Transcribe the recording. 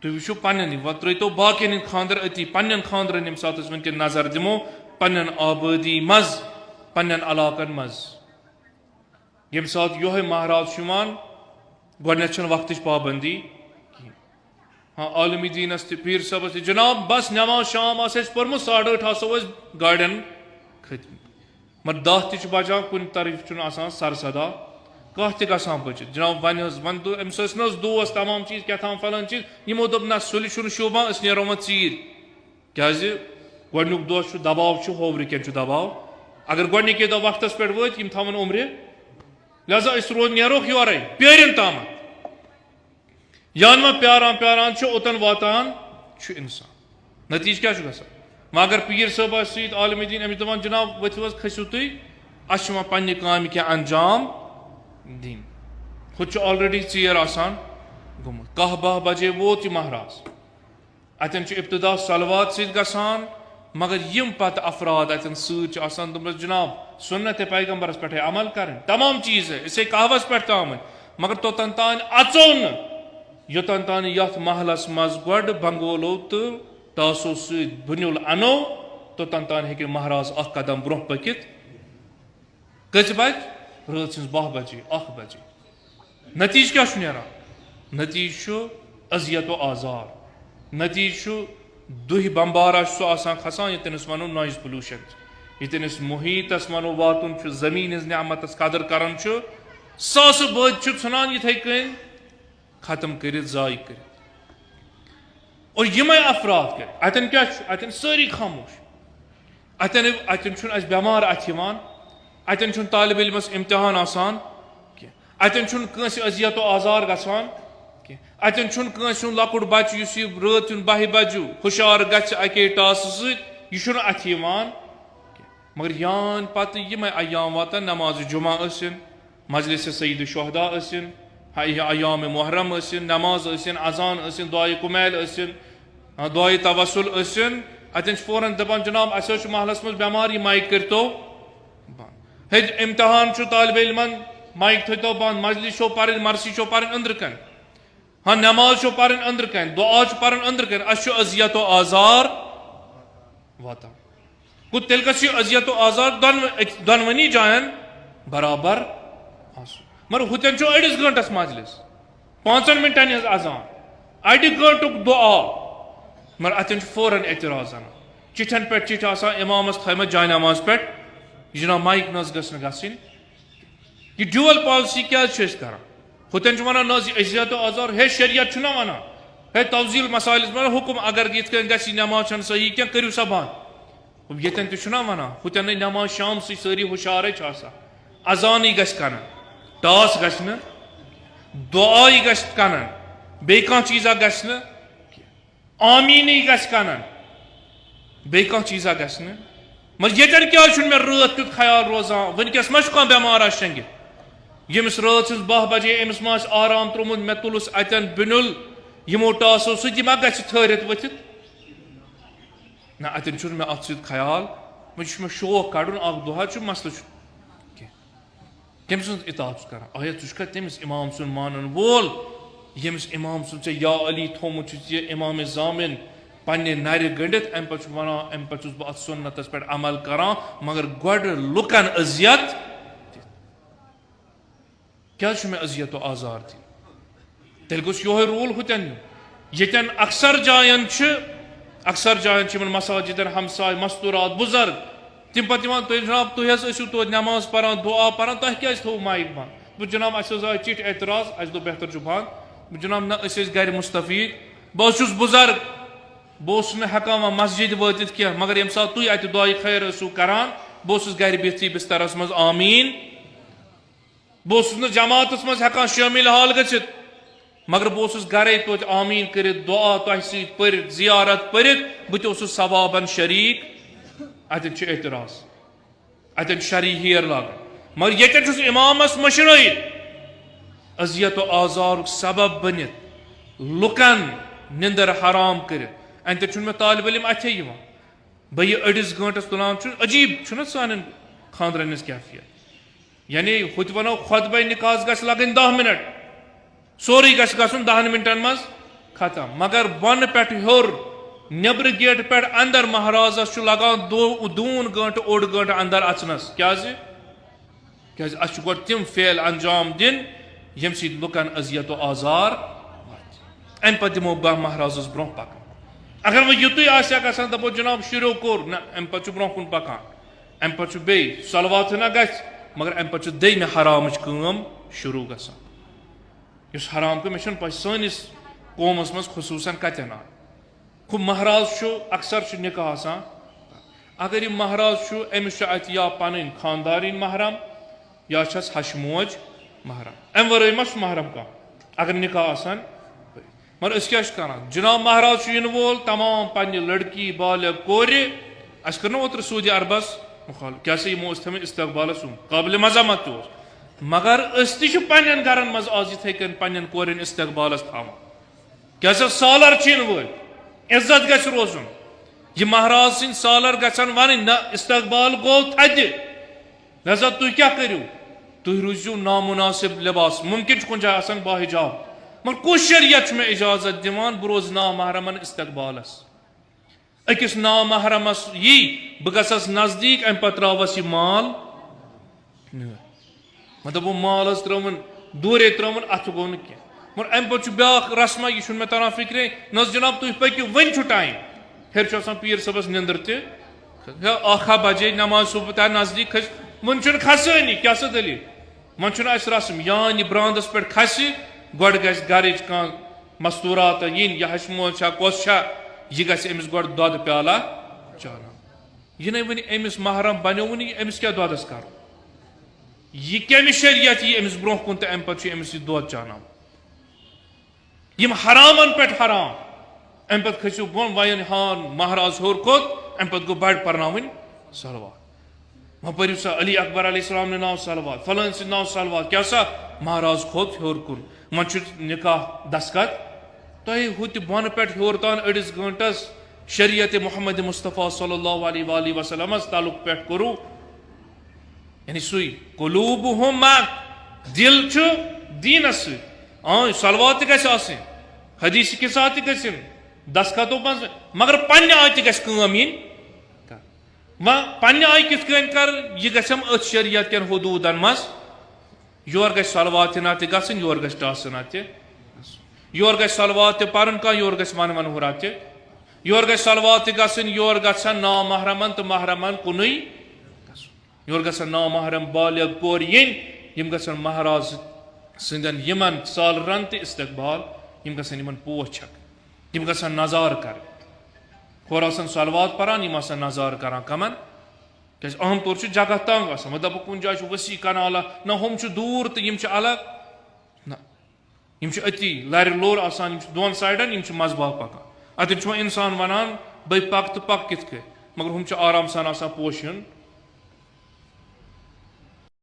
तुम वो पन्न वो त्रो बाकिन खानदर अति पन्न खानदरन यम सात वनकन नजर दिमो पन्न आबादी मज पन्न इलाकन मज यम सात यो महाराज गोडनेथ वक्त पाबंदी हाँ आलमी दीनस पीर सबस जनाब बस नमाज शाम पोर्मुत 8:30 गाड़न खत्म मगर दह तह बचान कुन तरफ सरसदा कह तह बचित जनाब वन तो अम्स दोस्त तमाम चीज क्या था फलान चीज यमो दोप ना सुलि शोबा नो वो चीर क्या गोडनुक दोह दबाव होवर कन दबाव अगर गोडनिके दह वक्त पे वो थवन उम्र लिहाजा नो योर पेरन ताम यान प्यारान प्यारान ओतन वातान इंसान नतीज क्या वह अगर पीर साहब आलमी दीन अमिस दपान जनाब वथिव खसु तुम अ पन्ने काम क्या अंजाम दिन खुद ऑलरेडी चेर आसान गुमुत 10-12 बजे वोत महाराज अतन इब्तदा सलवात सगान मगर यम पत अफराद अतन सतान दस जनाब सुन्नत पैगम्बरस पे अमल कर तमाम चीज है इसे कहवस पे आम मगर तोतन तान अचो न योतन तान यथ महलस मज गोड बंगोलो तो तासो बुनिल अनो तोतन तान हे महाराज कदम ब्रोह पकित कच बज रात 12 बजे 1 बजे नतीज क्या नतीज अजियत आजार नतीज दुह बम्बार खसान ये वनो नॉइज पोल्यूशन ये मुहीतस वनो वातुन जमीन नियामत कदर करान सास बद सान ये कन खत्म कर जाय कर और यम अफराद कर अतन क्या अतन सारी खामोश अतन बेमार अतन अतन तालिब इल्मस इम्तिहान आसान अतन अजियत आजार गसान अतन लकुट बच रात 12 बजू हुशार गके टास सह मगर यान पत यम अयाम वातान नमाज जुमा मजलिस सईद शुहदा अयाम मुहर्रम नमाज अजान दुआए कुमैल दुआए तवसुल अतन फौरन दपान जनाब अस महलस मज बेमार यह माइक कर तो हे इम्तिहान तालिब इल्मन माइक थो बंद मजलिस पर मरसी पर अंदर कन हाँ नमाज पर अंदर कन दुआ पर अंदर कन अस अजियत आजार वातान गो तेल अजियत आजार दोनवनी जायन बराबर मगर हुतन अड़िस गंटस मजलिस 5 मिनटन अजान अड़ गंटुक दुआ मगर अतन फौरन एतराज चिठन पे चिठ इमामस थम जाय नमाज पे जनाब माइक न गन यह ड्यूअल पॉलिसी क्या कर हुतन वन अजियत आजार हे शरीयत वन हे तवजील मसाइल हुकुम अगर ये नमाज सही क्या करू सा बंद ये वन हुतन नमाज शाम सारी हुशार अजान गन टास गन दुआ गन बे चीजा गन आमीन गन बे चीजा गन मगर ये क्या मे रात तुत ख्याल रोजान वनकस मा बेमार शंगित यमिस रात 12 बजे अमिस मा आराम त्रोमुत मे तुलस अतन बिनुल यमो टासो सह थरित वथित ना अतन मे अत ख्याल मे शौक कड़न दुहा मसल कम सुन इतात कर आया तुझा तमिस इमाम सुन मानन वोल यमिस इमाम सुन या अली थोमुत इमाम जामिन पन्ने नर गंडित अम पे वन अम पे बह सुन्नतस पे अमल करान मगर गोड लुकन अजियत क्या मे अजियत आजार दिन तेल गोस यो रूल हुतन यन अक्सर जायन मसाजिदन हमसाय मस्तूरात बुजुर्ग तम पे जनाब तुम तो नमाज पान दुआ पान तह क्या थो माइक बंद जनाब अस आय चिठ एतराज अस दो बेहतर बंद जनाब ना गर मुस्तफीद बस बुजुर्ग बस हेकान वह मस्जिद वातित क्या मगर ये सात तुम अत दुआ खैर करान बस गर बिहती बिस्तरस मज आमीन बस जमात मज हेकान शामिल हाल गचित मगर बस गरे तो आमीन कर दुआ तह सर जियारत पर बह सवाबन शरीक अतन एतराज अतन शरी हेर लागन मगर ये इमामस मशरइल अजियत आजार सबब बनित लुकन निंदर हराम कर अन मे तालिब इल्म अथे बह अड़िस गंटस तुलान अजीब सान खानदरन कैफियत यानी हुत वनो खुतबा निकास गस लगन 10 मिनट सोरी गस गसन 10 मिनटन मज खत्म मगर बन पे हर नबर गेट पे अंदर महाराजस लगान दून गंट ओड गंट अंदर अचनस क्या तम फेल अंजाम दिन यम लुकन अजियत आजार अम पे दिमो बह महाराजस ब्रोह पकान अगर वह युत गसान दपो जनाब शुरू कोर ना अम पे ब्रोह कुन पकान अम पे बे सलवात ना ग मगर अम पे दमे हराम कम शुरू गसान हराम पे मे पे सनिस कौमस मज खसूसन कतन आय खूब महाराज अक्सर निकाह आसान अगर यह महाराज अमिस या पन खानदारी महरम या हशमोज महरम अम वर महरम कह अगर निकाह आसान मगर क्या करान जनाब महाराज इन वोल तमाम पन्ने लड़की बाल कोर कर ओतर सऊदी अरबस मुखाल क्या यमो थमें इस्तकबाल काबिल मजम्मत मगर पन्न गरन मज आज इत पन्न कोरन इस्तकबाल थान क्या सालर इन वो इज्जत गछ रोजुन यह महाराज सिंह सालर गछन वन न इस्तकबाल गो थद लिहाजा तुम क्या करू तुम रूजू नामुनासिब लिबास मुमकिन कुछ जाए बाहिजाब मगर कुछ शरीयत में इजाजत दिवान बह रोज नामहरमन इस्तकबालस अकिस नामहरमस यी बह गसस नजदीक अम पे त्रावस यह माल मतलब वो माल त्रवन दूरे त्रवन अथ गो न मगर अम पे ब्या रस्मा यह मे तरह फिक्रे न जनाब तुम पकू वन टाइम फिर पीर सबस निंदर तखा बजे नमाज सुबह नजदीक खस वन खसानी क्या दलील वन रस्म यान ब्रांदस पे खस गोड़ गरच कह मस्तूरात इन यह हशमो कस यह गमिस गो दद प्याला चाना यह वन अमिस महरम बनो अमिस क्या ददस कर यह कम शरीयत यह अमिस ब्रोह कुन तो अम पे अमिस दद चाना यम हरामन पे हराम अम पे खसो बोन वन हान महाराज हर खोत अम पे गो बड़ पर्न सलवात वह पो सा अली अकबर अलैहिस्सलाम ने नाव सलवात फलान से नाव सलवात क्या सा महाराज खोत हर कुन वन निकाह दस्खत तुम हुत बन पे हर तान अड़िस गंटस शरीयत मोहम्मद मुस्तफ़ा सल्लल्लाहु अलैहि वसल्लम ताल्लुक पे करू यानी सुई कुलूबुहुम दिल दीनस सलवात गि हदीस के साथ गन दस्खतों मगर पन्ने आय गम वह पन्ने आय कित कर यह गम अथ शरीयत कन हदूदन मज योर ग सलवात ना गन योर ग टासना योर ग सलवात पर्न कह योर ग मन मनहुरा योर ग सलवात गन योर गन नामहरमन तो महरमन कुन योर ग नामहरम बालिग कोर यम गन महाराज सदन यमन सालरन तो इस्तकबाल यम गन पोछक यम गन नजार कर खोर आसान सलवात परान यम आसान नजार करान कमन क्या अहम तौर जगह तंग आसान वह दप कुन जाए वसी कनाला ना हम दूर तो यम अलग ना यम अति लर लोर आसान दोन साइडन यम मजबाग पकान अतन इंसान वनान बह पक तो पक कित मगर हम आराम सान आसान पोशन